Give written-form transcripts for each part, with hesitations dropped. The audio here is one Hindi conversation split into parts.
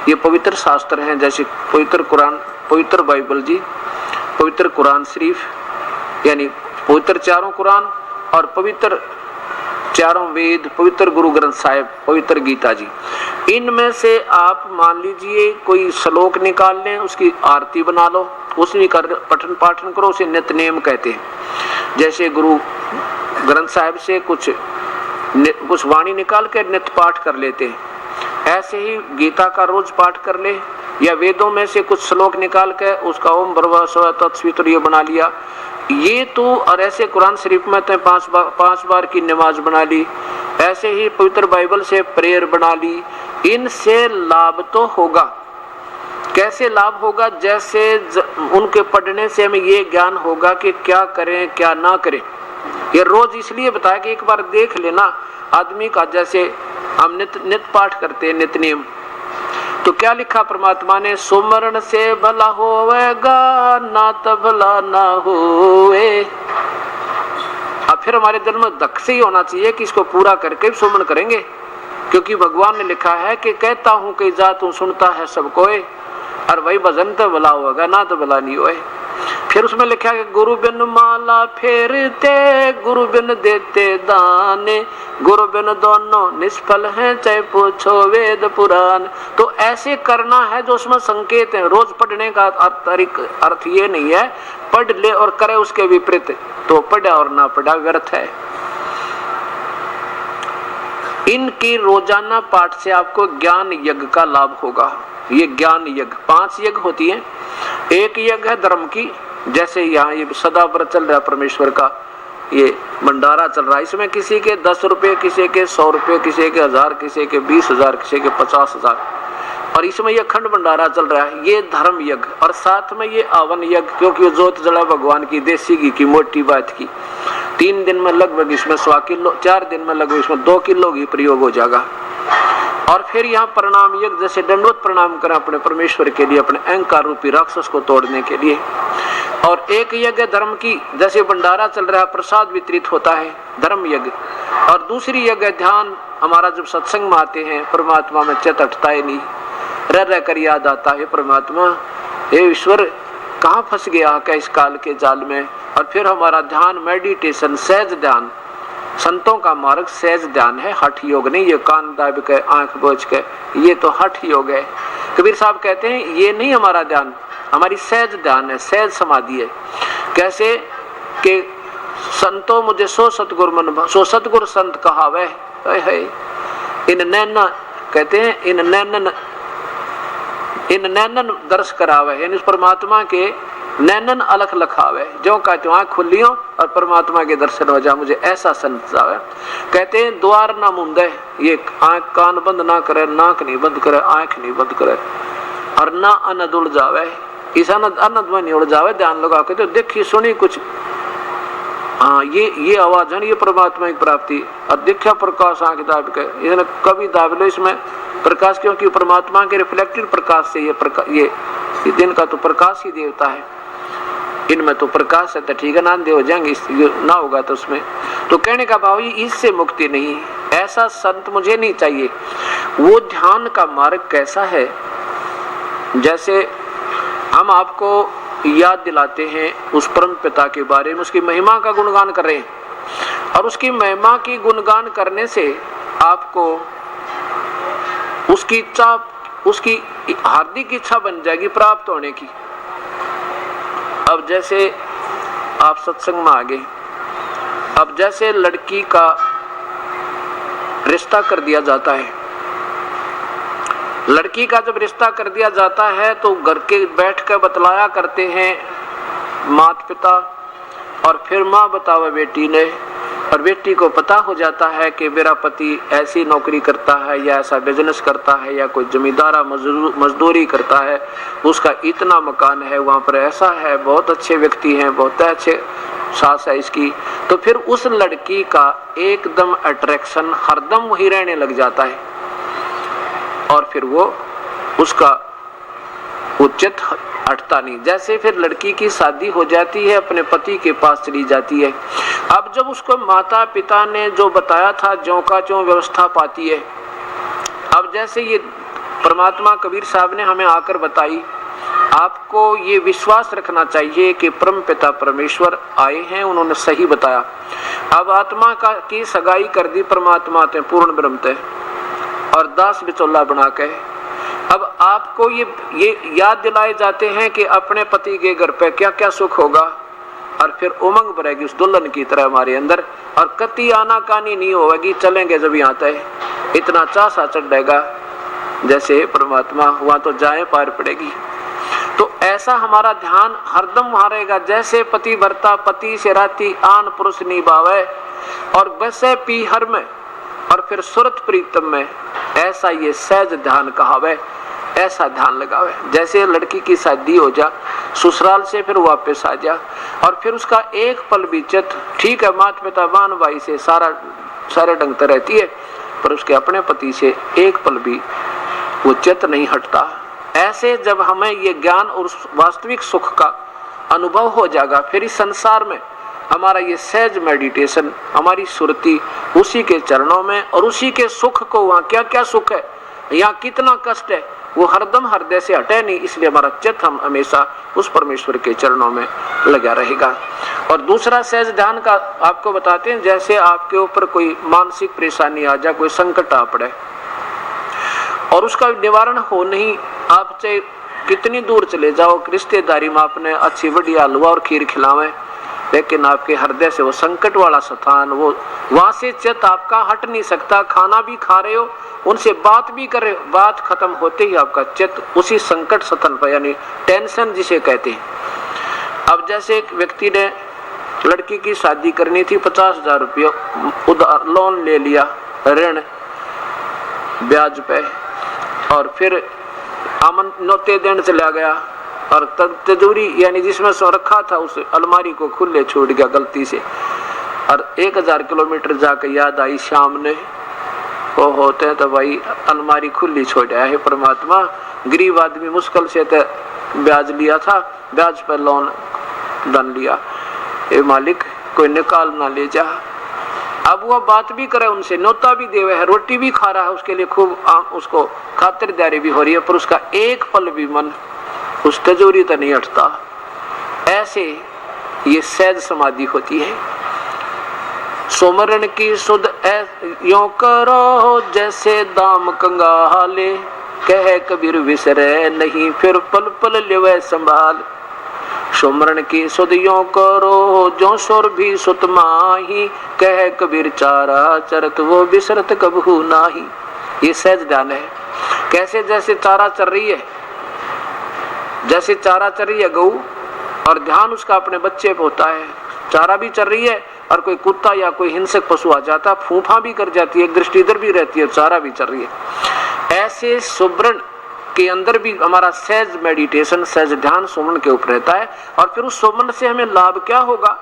ये पवित्र शास्त्र हैं, जैसे पवित्र कुरान, पवित्र बाइबल जी, पवित्र कुरान शरीफ यानी पवित्र चारों कुरान और पवित्र चारों वेद, पवित्र गुरु ग्रंथ साहिब, पवित्र गीता जी। इनमें से आप मान लीजिए कोई श्लोक निकाल लें, उसकी आरती बना लो, उसमें पठन पाठन करो, उसे नित्य नेम कहते हैं। जैसे गुरु ग्रंथ साहिब से कुछ वाणी निकाल कर नित्य पाठ कर लेते हैं, ऐसे ही गीता का रोज पाठ कर ले, या वेदों में से कुछ श्लोक निकाल कर उसका ओम भर्गवः स्वः तत्सवितुर्वरेण्यं बना लिया। ये तो, और ऐसे कुरान शरीफ में तो 5 बार की नमाज बना ली, ऐसे ही पवित्र बाइबल से प्रेयर बना ली। इनसे लाभ तो होगा। कैसे लाभ होगा? जैसे उनके पढ़ने से हमें ये ज्ञान होगा कि क्या करें क्या ना करें। ये रोज इसलिए बताया कि एक बार देख लेना आदमी का, जैसे हम नित्य पाठ करते हैं, नित्य नियम, तो क्या लिखा परमात्मा ने? सुमरण से भला होवेगा, ना तो भला ना होवे। अब फिर हमारे दिल में दख से ही होना चाहिए कि इसको पूरा करके सुमरण करेंगे, क्योंकि भगवान ने लिखा है कि कहता हूं कि जा तू सुनता है सबको, और वही भजन तो भला होगा, ना तो भला नहीं होए। फिर उसमें लिखा है गुरु बिन माला फेरते, गुरु बिन देते दाने, गुरु बिन दोनों निष्फल हैं, चाहे पूछो वेद पुराण। तो ऐसे करना है जो उसमें संकेत है। रोज पढ़ने का अर्थ ये नहीं है पढ़ ले और करे उसके विपरीत, तो पढ़ा और ना पढ़ा व्यर्थ है। इनकी रोजाना पाठ से आपको ज्ञान यज्ञ का लाभ होगा। ये ज्ञान यज्ञ 5 यज्ञ होती है। एक यज्ञ है धर्म की, जैसे यहाँ ये सदा व्रत चल रहा है परमेश्वर का, ये भंडारा चल रहा है, इसमें किसी के 10 रुपए, किसी के 100 रुपए, किसी के 1000, किसी के 20,000, किसी के 50,000, और इसमें ये अखंड भंडारा चल रहा है। ये धर्म यज्ञ, और साथ में ये आवन यज्ञ, क्योंकि वो जोत जला भगवान की, देसी घी की, मोटी बात की। 3 दिन में लगभग इसमें 100 किलो, 4 दिन में लगभग इसमें 2 किलो घी प्रयोग हो जाएगा। और फिर यहाँ प्रणाम यज्ञ, जैसे दंडवत प्रणाम करें अपने परमेश्वर के लिए, अपने अहंकार रूपी राक्षस को तोड़ने के लिए। और एक यज्ञ धर्म की, जैसे भंडारा चल रहा है, प्रसाद वितरित होता है, धर्म यज्ञ। और दूसरी यज्ञ ध्यान, हमारा जब सत्संग में आते हैं परमात्मा में चित्त हटता है नहीं, रह कर याद आता है परमात्मा, हे ईश्वर कहाँ फंस गया क्या इस काल के जाल में। और फिर हमारा ध्यान, मेडिटेशन, सहज ध्यान, संतों का मार्ग सहज ध्यान है, हठ योग नहीं। ये कान दाब के, आंख बोझ के, ये तो हठ योग है। कबीर साहब कहते हैं ये नहीं हमारा ध्यान, हमारी सहज ध्यान है, सहज समाधि है। कैसे कि संतो मुझे सो सतगुर मन, सो सतगुर संत कहावे है। इन नैना कहते हैं, इन नैनन दर्श करावे, यानी उस परमात्मा के नैनन अलख लखावे, जो कहते आँख खुलियों और परमात्मा के दर्शन हो जा, मुझे ऐसा संत आवे। कहते हैं द्वार ना मुंदे, ये आँख कान बंद ना करे, नाक नहीं बंद करे, आँख नहीं बंद करे, और ना अनद उड़ जावे, इस अनद में नहीं उड़ जावे। ध्यान लगा के तो देखी सुनी कुछ, हाँ ये आवाज है, ये परमात्मा की प्राप्ति। और देखा प्रकाश आँख दाब के, इसने कभी दाब लो इसमें प्रकाश, क्योंकि परमात्मा के रिफ्लेक्टेड प्रकाश से ये दिन का तो प्रकाश ही देवता है, इनमें तो प्रकाश है, तो ठीक है ना, दे हो जाएंगे, ना होगा तो उसमें। तो कहने का भाव इससे मुक्ति नहीं, ऐसा संत मुझे नहीं चाहिए। वो ध्यान का मार्ग कैसा है? जैसे हम आपको याद दिलाते हैं उस परम पिता के बारे में, उसकी महिमा का गुणगान कर रहे हैं, और उसकी महिमा की गुणगान करने से आपको उसकी इच्छा, उसकी हार्दिक इच्छा बन जाएगी प्राप्त होने की। अब जैसे आप सत्संग में आ गए, अब जैसे लड़की का रिश्ता कर दिया जाता है, लड़की का जब रिश्ता कर दिया जाता है तो घर के बैठ कर बतलाया करते हैं माता पिता, और फिर माँ बतावे बेटी ने, और बेटी को पता हो जाता है कि मेरा पति ऐसी नौकरी करता है, या ऐसा बिजनेस करता है, या कोई जमींदारा मजदूरी करता है, उसका इतना मकान है, वहाँ पर ऐसा है, बहुत अच्छे व्यक्ति हैं, बहुत अच्छे सास है इसकी। तो फिर उस लड़की का एकदम अट्रैक्शन हरदम वही रहने लग जाता है, और फिर वो उसका उचित हटता नहीं। जैसे फिर लड़की की शादी हो जाती है, अपने पति के पास चली जाती है। अब जब उसको माता पिता ने जो बताया था ज्यों का त्यों व्यवस्था पाती है। अब जैसे ये परमात्मा कबीर साहब ने हमें आकर बताई। आपको ये विश्वास रखना चाहिए कि परम पिता परमेश्वर आए हैं, उन्होंने सही बताया। अब आत्मा का की सगाई कर दी परमात्मा ते पूर्ण ब्रह्म ते और दास बिचौला बना के। अब आपको ये याद दिलाए जाते हैं कि अपने पति के घर पे क्या क्या सुख होगा और फिर उमंग भरेगी उस दुल्हन की तरह हमारे अंदर, और कति आनाकानी नहीं होगी, चलेंगे जब यहाँ तक इतना चासा चढ़ेगा जैसे परमात्मा वहां तो जाए पार पड़ेगी। तो ऐसा हमारा ध्यान हरदम वहां रहेगा, जैसे पति भरता पति से राती आन पुरुष निभावे और वैसे पी हर में और फिर सुरत प्रीतम में, ऐसा ये सहज ध्यान कहावे, ऐसा ध्यान लगावे। जैसे लड़की की शादी हो जा, ससुराल से फिर वापस आ जा और फिर उसका एक पल भी चित, ठीक है माता पिता बहन भाई से सारे ढंग से रहती है, पर उसके अपने पति से एक पल भी वो चित नहीं हटता। ऐसे जब हमें ये ज्ञान और वास्तविक सुख का अनुभव हो जाएगा, फिर इस संसार में हमारा ये सहज मेडिटेशन, हमारी सुरती उसी के चरणों में और उसी के सुख को, वहाँ क्या क्या सुख है, यहाँ कितना कष्ट है, वो हरदम हृदय से हटे नहीं। इसलिए हमारा चित्त हम हमेशा उस परमेश्वर के चरणों में लगा रहेगा। और दूसरा सहज ध्यान का आपको बताते हैं, जैसे आपके ऊपर कोई मानसिक परेशानी आ जाए, कोई संकट आ पड़े और उसका निवारण हो नहीं, आप चाहे कितनी दूर चले जाओ, रिश्तेदारी में आपने अच्छी बढ़िया हलवा और खीर खिलावे, लेकिन आपके हृदय से वो संकट वाला स्थान, वो वहां से चित्त आपका हट नहीं सकता। खाना भी खा रहे हो, उनसे बात भी कर रहे हो, बात खत्म होते ही आपका चित्त उसी संकट स्थान पर, यानी टेंशन जिसे कहते हैं। अब जैसे एक व्यक्ति ने लड़की की शादी करनी थी, 50,000 रुपये उधार लोन ले लिया, ऋण ब्याज पे, और फिर नोते देने चला गया और तिजोरी यानी जिसमें सो रखा था उस अलमारी को खुले छोड़ गया गलती से, और 1000 किलोमीटर जाकर याद आई शाम ने, वो होते हैं तो भाई अलमारी खुली छोड़ा है। परमात्मा गरीब आदमी मुश्किल से तो ब्याज लिया था, ब्याज पर लोन बन लिया, ये मालिक कोई निकाल ना ले जा। अब वह बात भी करे उनसे, न्योता भी देवे है, रोटी भी खा रहा है, उसके लिए खूब उसको खातिरदारी भी हो रही है, पर उसका एक पल भी मन उस तिजोरी तक नहीं हटता। ऐसे ये सहज समाधि होती है। सुमरन की सुध यों करो जैसे दाम कंगाले, कह कबीर विसरे नहीं फिर पल पल लेवे संभाल। सुमरन की सुध यों करो जो सुर भी सुत माही, कह कबीर चारा चरत वो बिसरत कबहू नाही। ये सहज ध्यान है। कैसे, जैसे चारा चर रही है, जैसे चारा चर रही है गऊ और ध्यान उसका अपने बच्चे पे होता है, चारा भी चर रही है और कोई कुत्ता या कोई हिंसक पशु आ जाता फूफा भी कर जाती है, एक दृष्टि इधर भी रहती है, चारा भी चल रही है। ऐसे सुमरन के अंदर भी हमारा सहज मेडिटेशन, सहज ध्यान सुमरन के ऊपर रहता है। और फिर उस सुमरन से हमें लाभ क्या होगा,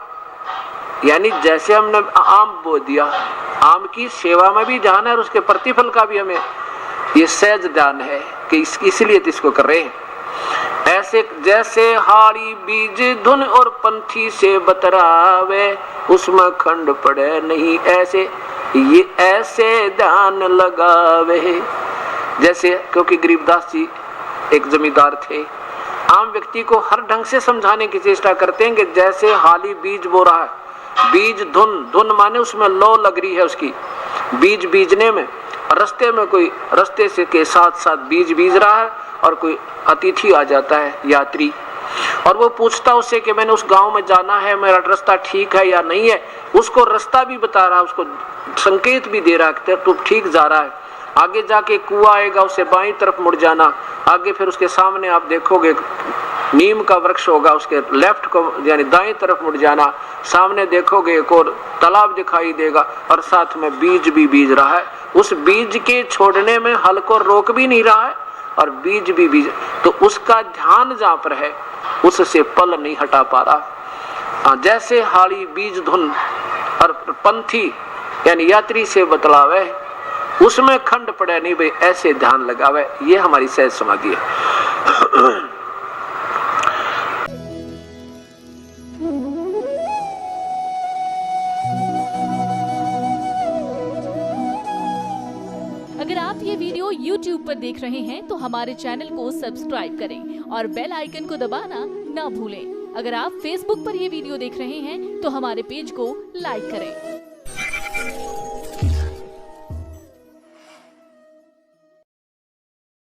यानी जैसे हमने आम बो दिया, आम की सेवा में भी ध्यान है और उसके प्रतिफल का भी हमें ये सहज ध्यान है कि इसलिए तो इसको कर रहे हैं। ऐसे जैसे हाड़ी बीज धुन और पंथी से बतरावे, उसमें खंड पड़े नहीं, ऐसे ये ऐसे ध्यान लगावे। जैसे क्योंकि गरीबदास जी एक जमींदार थे, आम व्यक्ति को हर ढंग से समझाने की चेष्टा करते हैं कि जैसे हाली बीज बो रहा है, बीज धुन, धुन माने उसमें लो लग रही है उसकी, बीज बीजने में, रास्ते में कोई रास्ते से के साथ साथ बीज बीज रहा है और कोई अतिथि आ जाता है यात्री, और वो पूछता उससे कि मैंने उस गांव में जाना है, मेरा रास्ता ठीक है या नहीं है, उसको रास्ता भी बता रहा है, उसको संकेत भी दे रहा है तू ठीक जा रहा है। आगे जाके कुआं आएगा, उससे बाईं तरफ मुड़ जाना, आगे फिर उसके सामने आप देखोगे नीम का वृक्ष होगा, उसके लेफ्ट को यानी दाईं तरफ मुड़ जाना, सामने देखोगे एक और तालाब दिखाई देगा और साथ में बीज भी बीज रहा है। उस बीज के छोड़ने में हल को रोक भी नहीं रहा है और बीज भी बीज, तो उसका ध्यान जहाँ पर है उससे पल नहीं हटा पा रहा। जैसे हाड़ी बीज धुन और पंथी यानी यात्री से बतलावे, उसमें खंड पड़े नहीं भाई, ऐसे ध्यान लगावे। ये हमारी सहज समाधि है। अगर आप ये वीडियो YouTube पर देख रहे हैं तो हमारे चैनल को सब्सक्राइब करें और बेल आइकन को दबाना ना भूलें। अगर आप फेसबुक पर ये वीडियो देख रहे हैं तो हमारे पेज को लाइक करें।